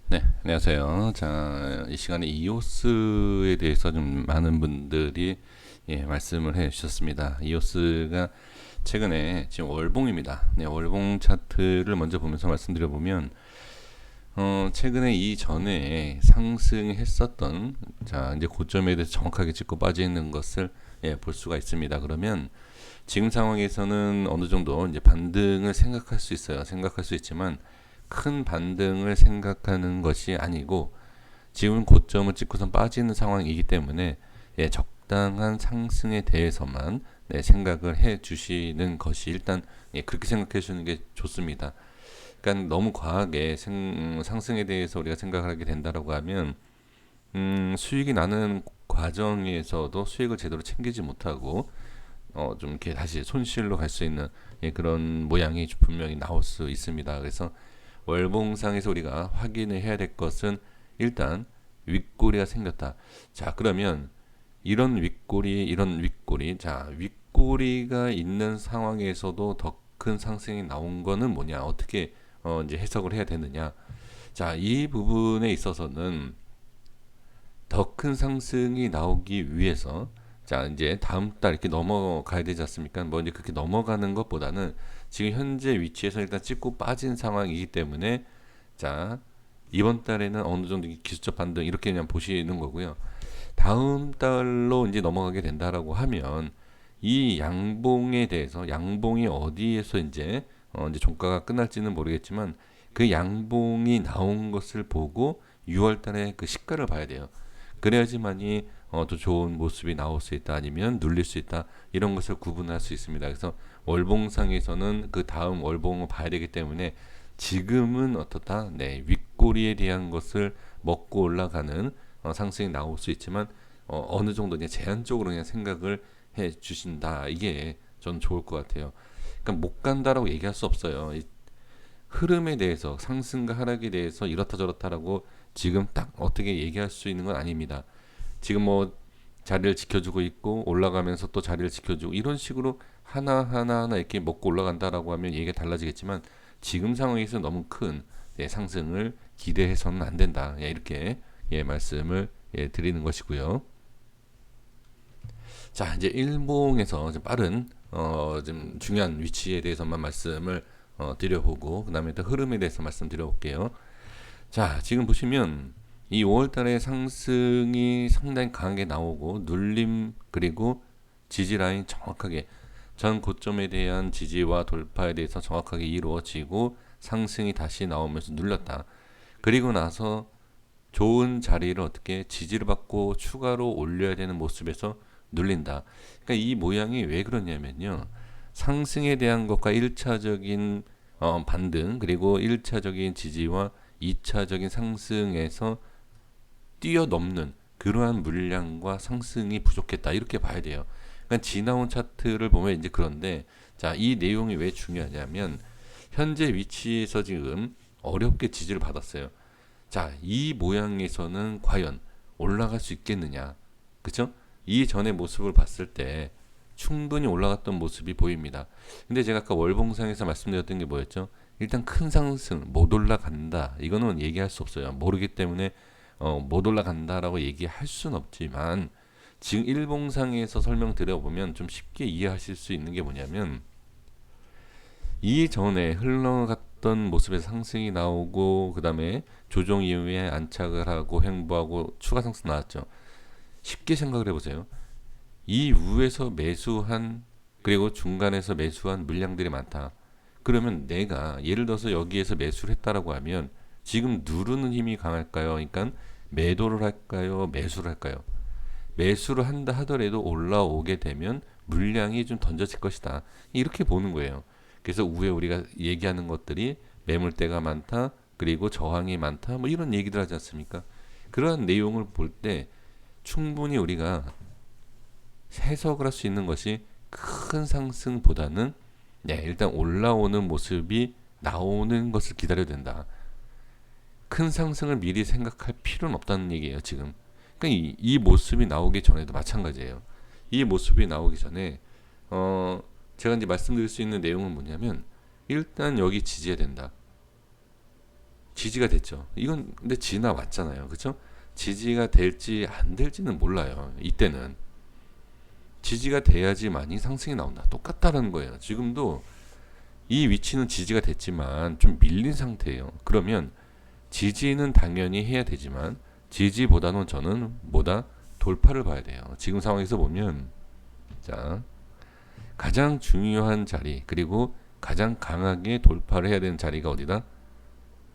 네, 안녕하세요. 자, 이 시간에 이오스에 대해서 좀 많은 분들이 말씀을 해 주셨습니다. 이오스가 최근에 지금 월봉입니다. 네, 월봉 차트를 먼저 보면서 말씀드려 보면 최근에 이전에 상승했었던 자, 이제 고점에 대해서 정확하게 짚고 빠져 있는 것을 볼 수가 있습니다. 그러면 지금 상황에서는 어느 정도 이제 반등을 생각할 수 있어요. 생각할 수 있지만 큰 반등을 생각하는 것이 아니고 지금 고점을 찍고선 빠지는 상황이기 때문에 적당한 상승에 대해서만 생각을 해 주시는 것이 일단 그렇게 생각해 주시는 게 좋습니다. 그러니까 너무 과하게 상승에 대해서 우리가 생각을 하게 된다라고 하면 수익이 나는 과정에서도 수익을 제대로 챙기지 못하고 좀 이렇게 다시 손실로 갈 수 있는 그런 모양이 분명히 나올 수 있습니다. 그래서 월봉상에서 우리가 확인을 해야 될 것은 일단 윗꼬리가 생겼다. 자, 그러면 이런 윗꼬리, 자, 윗꼬리가 있는 상황에서도 더 큰 상승이 나온 거는 뭐냐? 어떻게 이제 해석을 해야 되느냐? 자, 이 부분에 있어서는 더 큰 상승이 나오기 위해서 자 이제 다음 달 이렇게 넘어가야 되지 않습니까? 뭐 이제 그렇게 넘어가는 것보다는 지금 현재 위치에서 일단 찍고 빠진 상황이기 때문에 자 이번 달에는 어느 정도 기술적 반등 이렇게 그냥 보시는 거고요. 다음 달로 이제 넘어가게 된다라고 하면 이 양봉에 대해서 양봉이 어디에서 이제 종가가 끝날지는 모르겠지만 그 양봉이 나온 것을 보고 6월 달에 그 시가를 봐야 돼요. 그래야지만이 더 좋은 모습이 나올 수 있다 아니면 눌릴 수 있다 이런 것을 구분할 수 있습니다. 그래서 월봉상에서는 그 다음 월봉을 봐야 되기 때문에 지금은 어떻다? 네, 윗꼬리에 대한 것을 먹고 올라가는 상승이 나올 수 있지만 어느 정도 그냥 제한적으로 그냥 생각을 해 주신다. 이게 전 좋을 것 같아요. 그러니까 못 간다라고 얘기할 수 없어요. 이 흐름에 대해서 상승과 하락에 대해서 이렇다 저렇다라고 지금 딱 어떻게 얘기할 수 있는 건 아닙니다. 지금 뭐 자리를 지켜주고 있고 올라가면서 또 자리를 지켜주고 이런 식으로 하나 이렇게 먹고 올라간다라고 하면 얘기가 달라지겠지만 지금 상황에서 너무 큰 상승을 기대해서는 안 된다. 이렇게 말씀을 드리는 것이고요. 자 이제 일봉에서 좀 빠른 좀 중요한 위치에 대해서만 말씀을 드려보고 그 다음에 또 흐름에 대해서 말씀드려볼게요. 자, 지금 보시면 이 5월 달에 상승이 상당히 강하게 나오고 눌림 그리고 지지 라인 정확하게 전 고점에 대한 지지와 돌파에 대해서 정확하게 이루어지고 상승이 다시 나오면서 눌렸다. 그리고 나서 좋은 자리를 어떻게 지지를 받고 추가로 올려야 되는 모습에서 눌린다. 그러니까 이 모양이 왜 그러냐면요. 상승에 대한 것과 1차적인 반등 그리고 1차적인 지지와 2차적인 상승에서 뛰어넘는 그러한 물량과 상승이 부족했다. 이렇게 봐야 돼요. 그러니까 지나온 차트를 보면 이제 그런데 자, 이 내용이 왜 중요하냐면 현재 위치에서 지금 어렵게 지지를 받았어요. 자, 이 모양에서는 과연 올라갈 수 있겠느냐? 그쵸? 이전의 모습을 봤을 때 충분히 올라갔던 모습이 보입니다. 근데 제가 아까 월봉상에서 말씀드렸던 게 뭐였죠? 일단 큰 상승, 못 올라간다. 이거는 얘기할 수 없어요. 모르기 때문에 못 올라간다라고 얘기할 수는 없지만 지금 일봉상에서 설명드려보면 좀 쉽게 이해하실 수 있는 게 뭐냐면 이전에 흘러갔던 모습에서 상승이 나오고 그 다음에 조정 이후에 안착을 하고 횡보하고 추가 상승 나왔죠. 쉽게 생각을 해보세요. 이 위에서 매수한 그리고 중간에서 매수한 물량들이 많다. 그러면 내가 예를 들어서 여기에서 매수를 했다라고 하면 지금 누르는 힘이 강할까요? 그러니까 매도를 할까요? 매수를 할까요? 매수를 한다 하더라도 올라오게 되면 물량이 좀 던져질 것이다. 이렇게 보는 거예요. 그래서 위에 우리가 얘기하는 것들이 매물대가 많다, 그리고 저항이 많다, 뭐 이런 얘기들 하지 않습니까? 그러한 내용을 볼 때 충분히 우리가 해석을 할 수 있는 것이 큰 상승보다는 일단 올라오는 모습이 나오는 것을 기다려야 된다. 큰 상승을 미리 생각할 필요는 없다는 얘기예요, 지금. 그러니까 이 모습이 나오기 전에도 마찬가지예요. 이 모습이 나오기 전에 어, 제가 이제 말씀드릴 수 있는 내용은 뭐냐면 일단 여기 지지해야 된다. 지지가 됐죠. 이건 근데 지나왔잖아요. 그렇죠? 지지가 될지 안 될지는 몰라요. 이때는 지지가 돼야지만이 상승이 나온다. 똑같다는 거예요. 지금도 이 위치는 지지가 됐지만 좀 밀린 상태예요. 그러면 지지는 당연히 해야 되지만 지지보다는 저는 뭐다? 돌파를 봐야 돼요. 지금 상황에서 보면 자 가장 중요한 자리 그리고 가장 강하게 돌파를 해야 되는 자리가 어디다?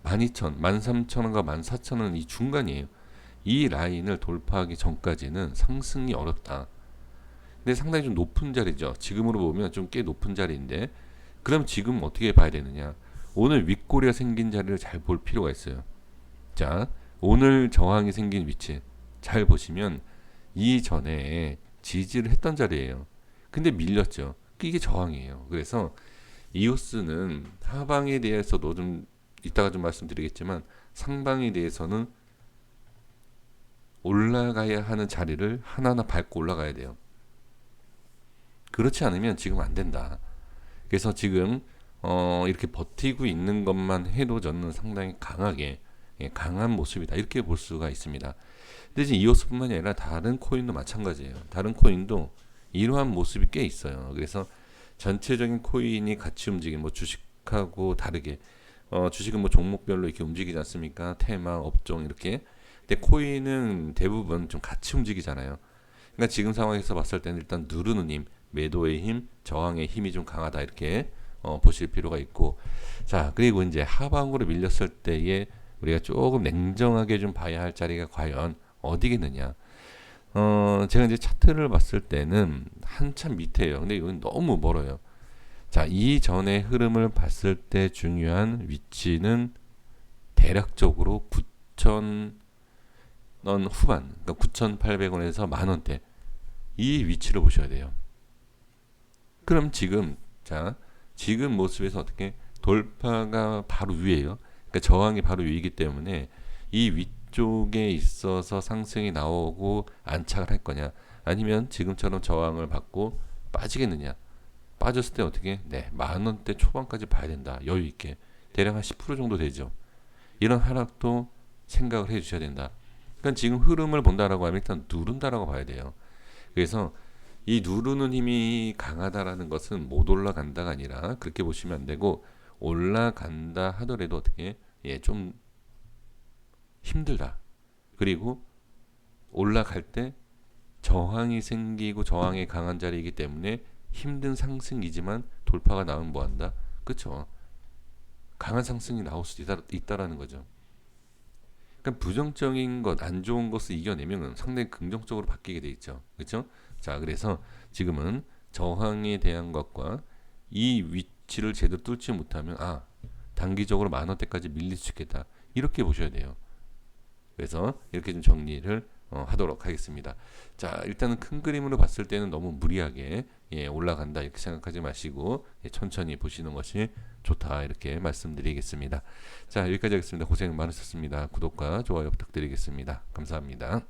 12,000, 13,000원과 14,000원 이 중간이에요. 이 라인을 돌파하기 전까지는 상승이 어렵다. 근데 상당히 좀 높은 자리죠. 지금으로 보면 좀 꽤 높은 자리인데 그럼 지금 어떻게 봐야 되느냐? 오늘 윗꼬리가 생긴 자리를 잘 볼 필요가 있어요. 자, 오늘 저항이 생긴 위치 잘 보시면 이전에 지지를 했던 자리예요. 근데 밀렸죠. 이게 저항이에요. 그래서 이오스는 하방에 대해서도 좀 이따가 좀 말씀드리겠지만 상방에 대해서는 올라가야 하는 자리를 하나하나 밟고 올라가야 돼요. 그렇지 않으면 지금 안 된다. 그래서 지금 이렇게 버티고 있는 것만 해도 저는 상당히 강하게 강한 모습이다 이렇게 볼 수가 있습니다. 근데 지금 이오스뿐만이 아니라 다른 코인도 마찬가지예요. 다른 코인도 이러한 모습이 꽤 있어요. 그래서 전체적인 코인이 같이 움직이는 뭐 주식하고 다르게 주식은 뭐 종목별로 이렇게 움직이지 않습니까? 테마, 업종 이렇게. 근데 코인은 대부분 좀 같이 움직이잖아요. 그러니까 지금 상황에서 봤을 때는 일단 누르는 힘, 매도의 힘, 저항의 힘이 좀 강하다 이렇게 보실 필요가 있고 자 그리고 이제 하방으로 밀렸을 때에 우리가 조금 냉정하게 좀 봐야 할 자리가 과연 어디겠느냐 제가 이제 차트를 봤을 때는 한참 밑에요. 근데 이건 너무 멀어요. 자 이전의 흐름을 봤을 때 중요한 위치는 대략적으로 9,000원 후반 그러니까 9,800원에서 만원대 이 위치를 보셔야 돼요. 그럼 지금 자 지금 모습에서 어떻게 돌파가 바로 위에요. 그러니까 저항이 바로 위이기 때문에 이 위쪽에 있어서 상승이 나오고 안착을 할 거냐 아니면 지금처럼 저항을 받고 빠지겠느냐. 빠졌을 때 어떻게 네 만원대 초반까지 봐야 된다. 여유 있게 대략 한 10% 정도 되죠. 이런 하락도 생각을 해 주셔야 된다. 그러니까 지금 흐름을 본다라고 하면 일단 누른다라고 봐야 돼요. 그래서 이 누르는 힘이 강하다라는 것은 못 올라간다가 아니라 그렇게 보시면 안 되고 올라간다 하더라도 어떻게 좀 힘들다. 그리고 올라갈 때 저항이 생기고 저항이 강한 자리이기 때문에 힘든 상승이지만 돌파가 나오면 뭐한다? 그쵸? 강한 상승이 나올 수 있다라는 거죠. 그러니까 부정적인 것, 안 좋은 것을 이겨내면 상당히 긍정적으로 바뀌게 돼 있죠. 그렇죠? 자, 그래서 지금은 저항에 대한 것과 이 위치를 제대로 뚫지 못하면 단기적으로 만원대까지 밀릴 수 있겠다. 이렇게 보셔야 돼요. 그래서 이렇게 좀 정리를 하도록 하겠습니다. 자, 일단은 큰 그림으로 봤을 때는 너무 무리하게 올라간다 이렇게 생각하지 마시고 천천히 보시는 것이 좋다 이렇게 말씀드리겠습니다. 자, 여기까지 하겠습니다. 고생 많으셨습니다. 구독과 좋아요 부탁드리겠습니다. 감사합니다.